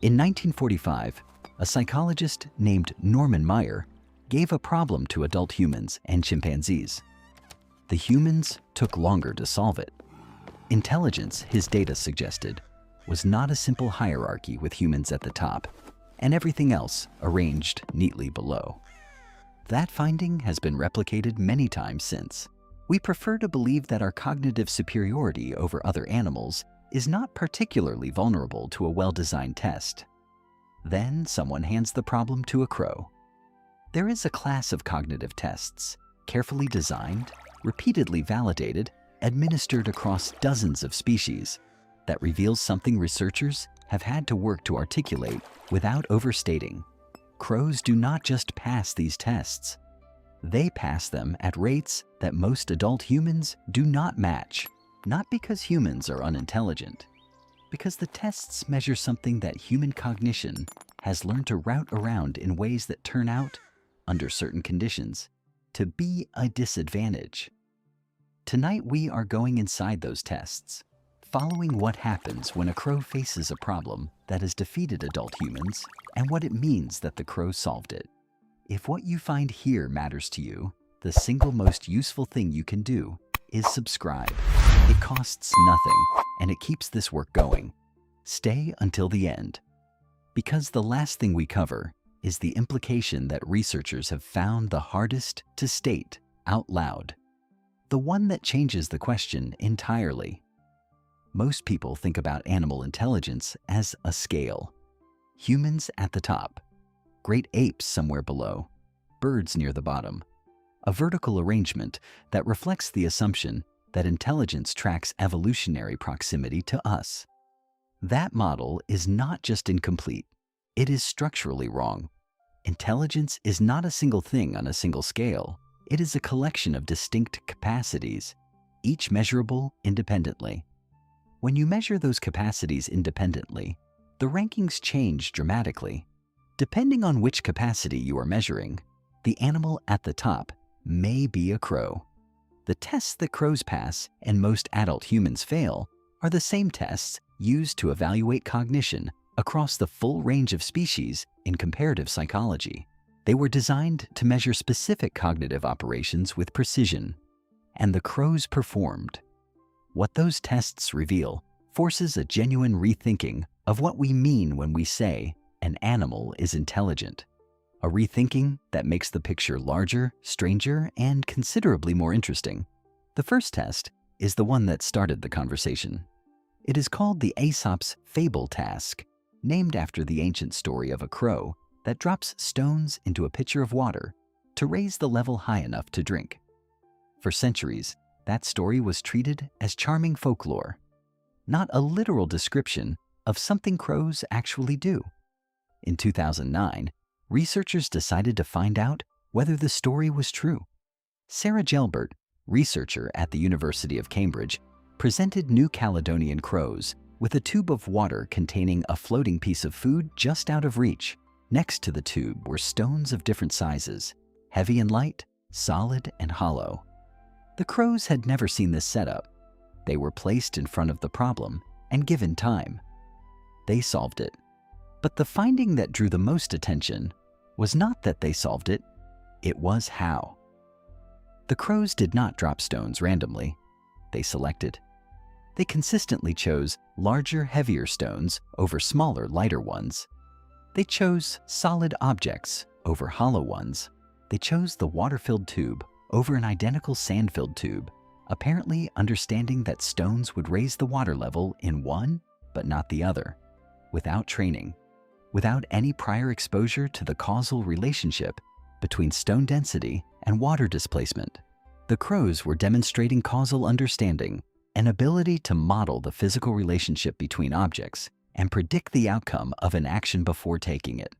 In 1945, a psychologist named Norman Maier gave a problem to adult humans and chimpanzees. The humans took longer to solve it. Intelligence, his data suggested, was not a simple hierarchy with humans at the top and everything else arranged neatly below. That finding has been replicated many times since. We prefer to believe that our cognitive superiority over other animals is not particularly vulnerable to a well-designed test. Then someone hands the problem to a crow. There is a class of cognitive tests, carefully designed, repeatedly validated, administered across dozens of species, that reveals something researchers have had to work to articulate without overstating. Crows do not just pass these tests. They pass them at rates that most adult humans do not match, not because humans are unintelligent, because the tests measure something that human cognition has learned to route around in ways that turn out, under certain conditions, to be a disadvantage. Tonight we are going inside those tests, following what happens when a crow faces a problem that has defeated adult humans and what it means that the crow solved it. If what you find here matters to you, the single most useful thing you can do is subscribe. It costs nothing and it keeps this work going. Stay until the end, because the last thing we cover is the implication that researchers have found the hardest to state out loud, the one that changes the question entirely. Most people think about animal intelligence as a scale. Humans at the top, great apes somewhere below, birds near the bottom. A vertical arrangement that reflects the assumption that intelligence tracks evolutionary proximity to us. That model is not just incomplete, it is structurally wrong. Intelligence is not a single thing on a single scale. It is a collection of distinct capacities, each measurable independently. When you measure those capacities independently, the rankings change dramatically. Depending on which capacity you are measuring, the animal at the top may be a crow. The tests that crows pass and most adult humans fail are the same tests used to evaluate cognition across the full range of species in comparative psychology. They were designed to measure specific cognitive operations with precision, and the crows performed. What those tests reveal forces a genuine rethinking of what we mean when we say an animal is intelligent. A rethinking that makes the picture larger, stranger, and considerably more interesting. The first test is the one that started the conversation. It is called the Aesop's Fable task, named after the ancient story of a crow that drops stones into a pitcher of water to raise the level high enough to drink. For centuries, that story was treated as charming folklore, not a literal description of something crows actually do. In 2009, researchers decided to find out whether the story was true. Sarah Gelbert, researcher at the University of Cambridge, presented New Caledonian crows with a tube of water containing a floating piece of food just out of reach. Next to the tube were stones of different sizes, heavy and light, solid and hollow. The crows had never seen this setup. They were placed in front of the problem and given time. They solved it. But the finding that drew the most attention was not that they solved it, it was how. The crows did not drop stones randomly. They selected. They consistently chose larger, heavier stones over smaller, lighter ones. They chose solid objects over hollow ones. They chose the water-filled tube over an identical sand-filled tube, apparently understanding that stones would raise the water level in one, but not the other. Without training, without any prior exposure to the causal relationship between stone density and water displacement, the crows were demonstrating causal understanding, an ability to model the physical relationship between objects and predict the outcome of an action before taking it.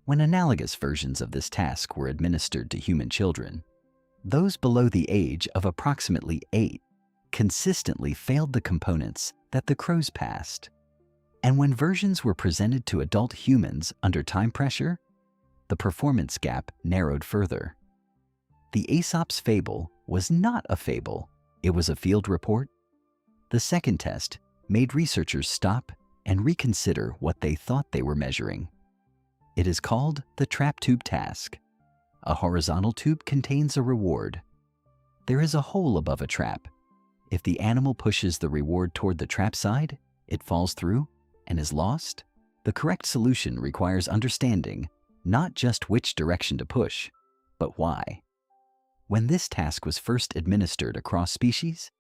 When analogous versions of this task were administered to human children, those below the age of approximately 8 consistently failed the components that the crows passed. And when versions were presented to adult humans under time pressure, the performance gap narrowed further. The Aesop's Fable was not a fable, it was a field report. The second test made researchers stop and reconsider what they thought they were measuring. It is called the trap tube task. A horizontal tube contains a reward. There is a hole above a trap. If the animal pushes the reward toward the trap side, it falls through and is lost. The correct solution requires understanding not just which direction to push, but why. When this task was first administered across species,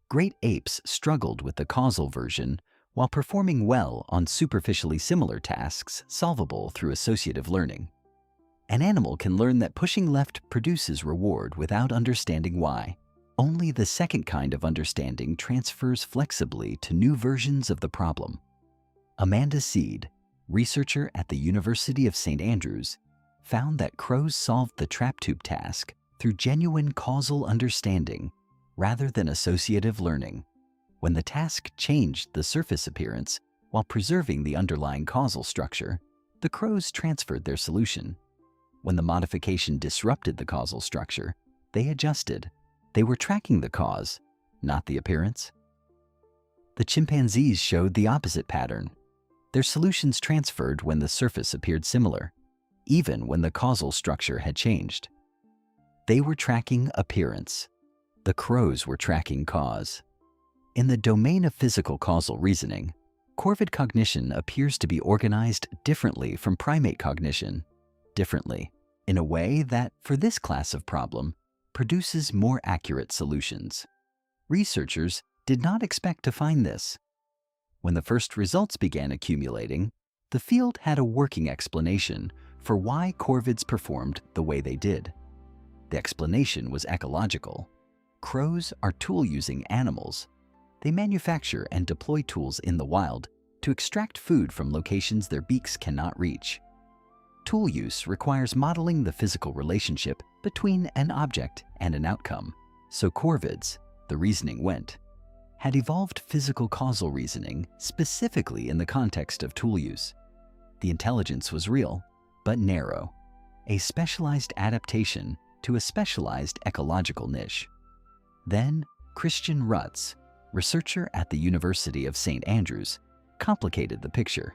great apes struggled with the causal version while performing well on superficially similar tasks solvable through associative learning. An animal can learn that pushing left produces reward without understanding why. Only the second kind of understanding transfers flexibly to new versions of the problem. Amanda Seed, researcher at the University of St. Andrews, found that crows solved the trap tube task through genuine causal understanding rather than associative learning. When the task changed the surface appearance while preserving the underlying causal structure, the crows transferred their solution. When the modification disrupted the causal structure, they adjusted. They were tracking the cause, not the appearance. The chimpanzees showed the opposite pattern. Their solutions transferred when the surface appeared similar, even when the causal structure had changed. They were tracking appearance. The crows were tracking cause. In the domain of physical causal reasoning, corvid cognition appears to be organized differently from primate cognition, in a way that, for this class of problem, produces more accurate solutions. Researchers did not expect to find this. When the first results began accumulating, the field had a working explanation for why corvids performed the way they did. The explanation was ecological. Crows are tool-using animals. They manufacture and deploy tools in the wild to extract food from locations their beaks cannot reach. Tool use requires modeling the physical relationship between an object and an outcome. So corvids, the reasoning went, had evolved physical causal reasoning specifically in the context of tool use. The intelligence was real, but narrow, a specialized adaptation to a specialized ecological niche. Then, Christian Rutz, researcher at the University of St. Andrews, complicated the picture.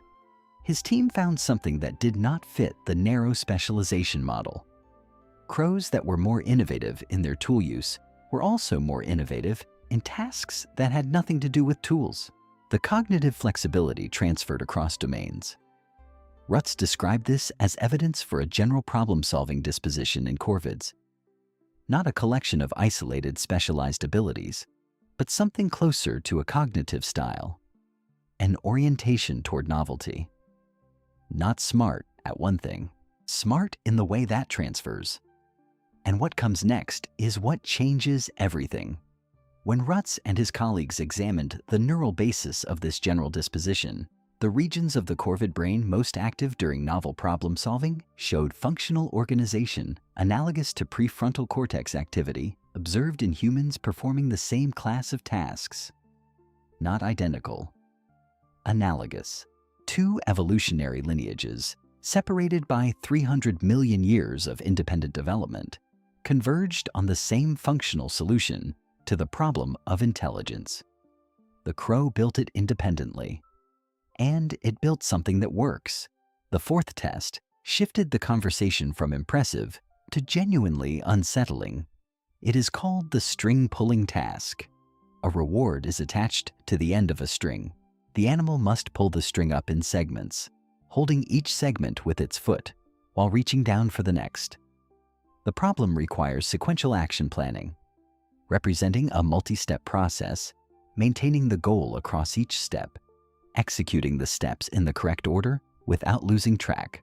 His team found something that did not fit the narrow specialization model. Crows that were more innovative in their tool use were also more innovative in tasks that had nothing to do with tools. The cognitive flexibility transferred across domains. Rutz described this as evidence for a general problem-solving disposition in corvids, not a collection of isolated specialized abilities, but something closer to a cognitive style, an orientation toward novelty. Not smart at one thing, smart in the way that transfers. And what comes next is what changes everything. When Rutz and his colleagues examined the neural basis of this general disposition, the regions of the corvid brain most active during novel problem-solving showed functional organization analogous to prefrontal cortex activity observed in humans performing the same class of tasks. Not identical. Analogous. Two evolutionary lineages, separated by 300 million years of independent development, converged on the same functional solution to the problem of intelligence. The crow built it independently, and it built something that works. The fourth test shifted the conversation from impressive to genuinely unsettling. It is called the string-pulling task. A reward is attached to the end of a string. The animal must pull the string up in segments, holding each segment with its foot while reaching down for the next. The problem requires sequential action planning, representing a multi-step process, maintaining the goal across each step, executing the steps in the correct order without losing track.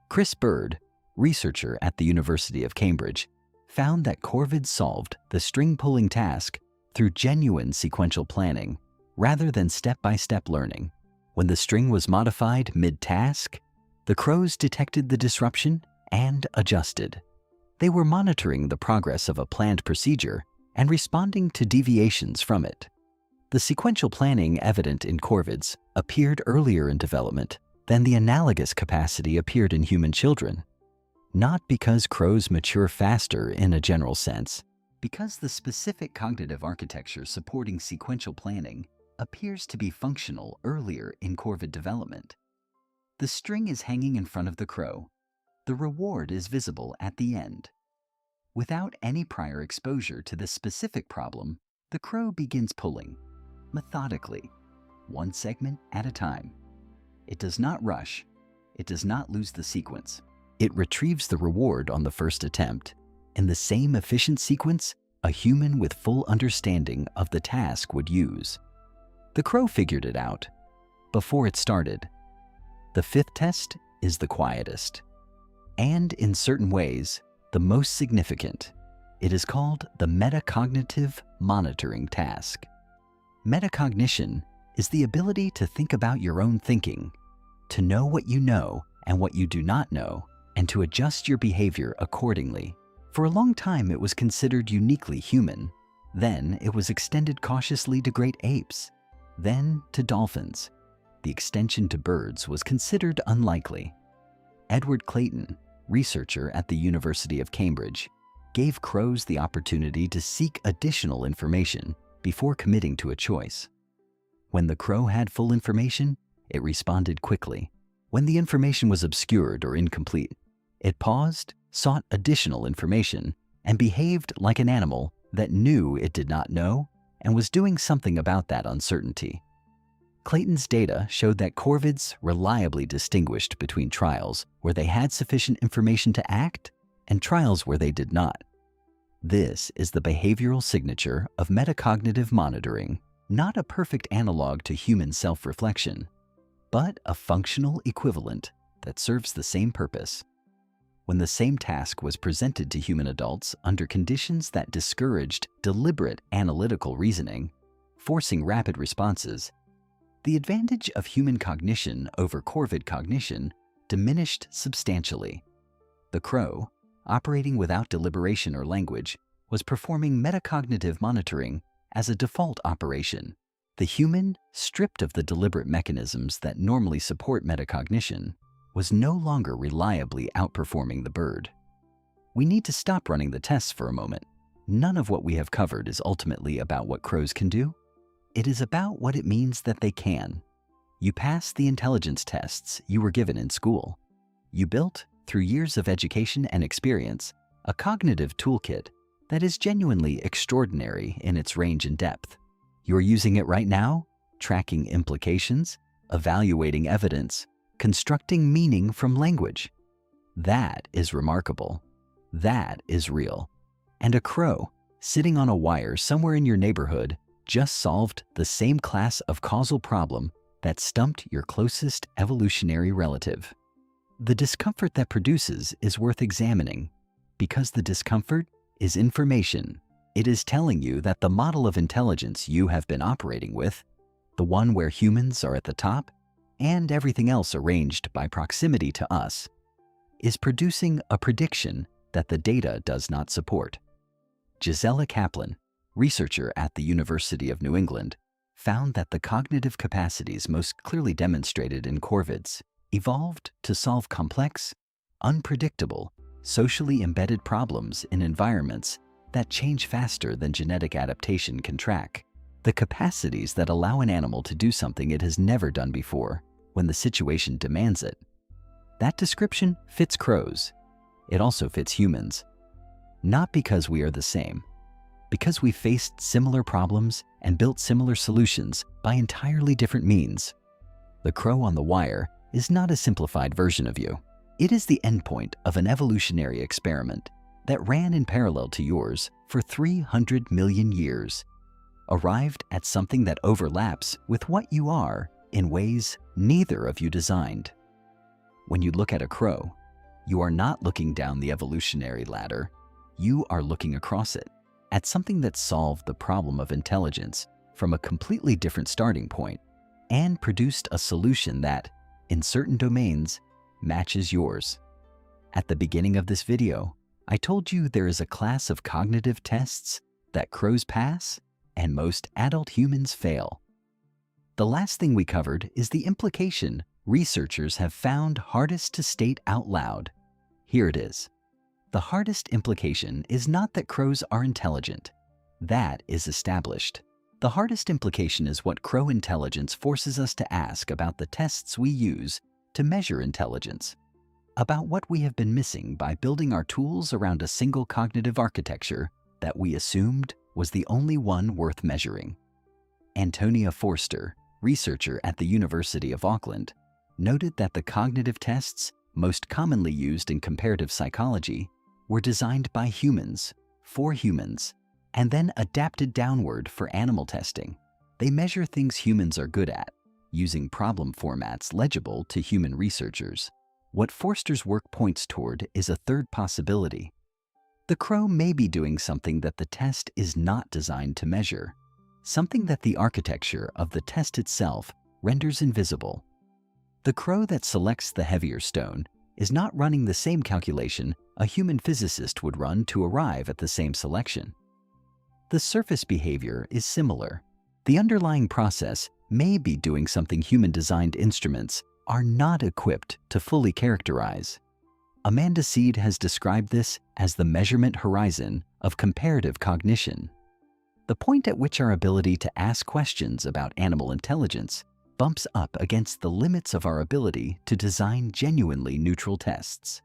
Chris Bird, researcher at the University of Cambridge, found that corvids solved the string-pulling task through genuine sequential planning rather than step-by-step learning. When the string was modified mid-task, the crows detected the disruption and adjusted. They were monitoring the progress of a planned procedure and responding to deviations from it. The sequential planning evident in corvids appeared earlier in development than the analogous capacity appeared in human children. Not because crows mature faster in a general sense, because the specific cognitive architecture supporting sequential planning appears to be functional earlier in corvid development. The string is hanging in front of the crow. The reward is visible at the end. Without any prior exposure to this specific problem, the crow begins pulling, methodically, one segment at a time. It does not rush. It does not lose the sequence. It retrieves the reward on the first attempt in the same efficient sequence a human with full understanding of the task would use. The crow figured it out before it started. The fifth test is the quietest, and in certain ways, the most significant. It is called the metacognitive monitoring task. Metacognition is the ability to think about your own thinking, to know what you know and what you do not know, and to adjust your behavior accordingly. For a long time, it was considered uniquely human. Then it was extended cautiously to great apes, then to dolphins. The extension to birds was considered unlikely. Edward Clayton, researcher at the University of Cambridge, gave crows the opportunity to seek additional information before committing to a choice. When the crow had full information, it responded quickly. When the information was obscured or incomplete, it paused, sought additional information, and behaved like an animal that knew it did not know and was doing something about that uncertainty. Clayton's data showed that corvids reliably distinguished between trials where they had sufficient information to act and trials where they did not. This is the behavioral signature of metacognitive monitoring, not a perfect analog to human self-reflection, but a functional equivalent that serves the same purpose. When the same task was presented to human adults under conditions that discouraged deliberate analytical reasoning, forcing rapid responses, the advantage of human cognition over corvid cognition diminished substantially. The crow, operating without deliberation or language, was performing metacognitive monitoring as a default operation. The human, stripped of the deliberate mechanisms that normally support metacognition, was no longer reliably outperforming the bird. We need to stop running the tests for a moment. None of what we have covered is ultimately about what crows can do. It is about what it means that they can. You passed the intelligence tests you were given in school. You built, through years of education and experience, a cognitive toolkit that is genuinely extraordinary in its range and depth. You're using it right now, tracking implications, evaluating evidence, constructing meaning from language. That is remarkable. That is real. And a crow, sitting on a wire somewhere in your neighborhood, just solved the same class of causal problem that stumped your closest evolutionary relative. The discomfort that produces is worth examining, because the discomfort is information. It is telling you that the model of intelligence you have been operating with, the one where humans are at the top and everything else arranged by proximity to us, is producing a prediction that the data does not support. Gisela Kaplan, researcher at the University of New England, found that the cognitive capacities most clearly demonstrated in corvids evolved to solve complex, unpredictable, socially embedded problems in environments that change faster than genetic adaptation can track. The capacities that allow an animal to do something it has never done before when the situation demands it. That description fits crows. It also fits humans. Not because we are the same, because we faced similar problems and built similar solutions by entirely different means. The crow on the wire is not a simplified version of you. It is the endpoint of an evolutionary experiment that ran in parallel to yours for 300 million years, arrived at something that overlaps with what you are in ways neither of you designed. When you look at a crow, you are not looking down the evolutionary ladder. You are looking across it at something that solved the problem of intelligence from a completely different starting point and produced a solution that, in certain domains, matches yours. At the beginning of this video, I told you there is a class of cognitive tests that crows pass and most adult humans fail. The last thing we covered is the implication researchers have found hardest to state out loud. Here it is. The hardest implication is not that crows are intelligent. That is established. The hardest implication is what crow intelligence forces us to ask about the tests we use to measure intelligence, about what we have been missing by building our tools around a single cognitive architecture that we assumed was the only one worth measuring. Antonia Forster, researcher at the University of Auckland, noted that the cognitive tests most commonly used in comparative psychology were designed by humans, for humans, and then adapted downward for animal testing. They measure things humans are good at, using problem formats legible to human researchers. What Forster's work points toward is a third possibility. The crow may be doing something that the test is not designed to measure, something that the architecture of the test itself renders invisible. The crow that selects the heavier stone is not running the same calculation a human physicist would run to arrive at the same selection. The surface behavior is similar. The underlying process may be doing something human-designed instruments are not equipped to fully characterize. Amanda Seed has described this as the measurement horizon of comparative cognition, the point at which our ability to ask questions about animal intelligence bumps up against the limits of our ability to design genuinely neutral tests.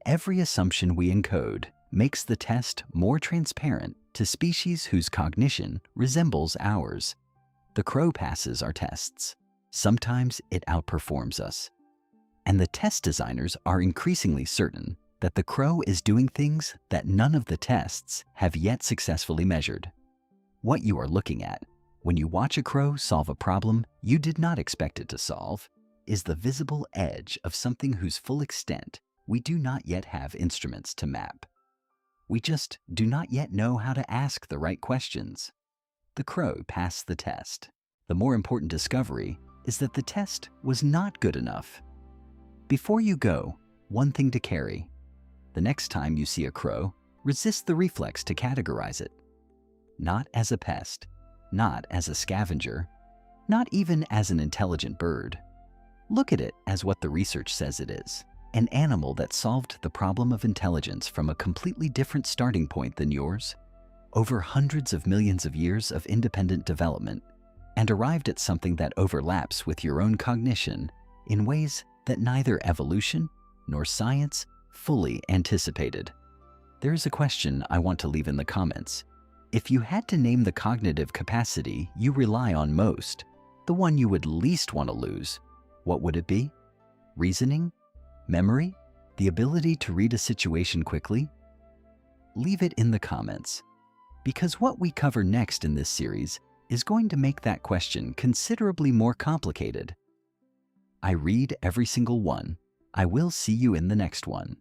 Every assumption we encode makes the test more transparent to species whose cognition resembles ours. The crow passes our tests. Sometimes it outperforms us. And the test designers are increasingly certain that the crow is doing things that none of the tests have yet successfully measured. What you are looking at when you watch a crow solve a problem you did not expect it to solve is the visible edge of something whose full extent we do not yet have instruments to map. We just do not yet know how to ask the right questions. The crow passed the test. The more important discovery is that the test was not good enough. Before you go, one thing to carry. The next time you see a crow, resist the reflex to categorize it. Not as a pest, not as a scavenger, not even as an intelligent bird. Look at it as what the research says it is, an animal that solved the problem of intelligence from a completely different starting point than yours, over hundreds of millions of years of independent development, and arrived at something that overlaps with your own cognition in ways that neither evolution nor science fully anticipated. There is a question I want to leave in the comments. If you had to name the cognitive capacity you rely on most, the one you would least want to lose, what would it be? Reasoning? Memory? The ability to read a situation quickly? Leave it in the comments, because what we cover next in this series is going to make that question considerably more complicated. I read every single one. I will see you in the next one.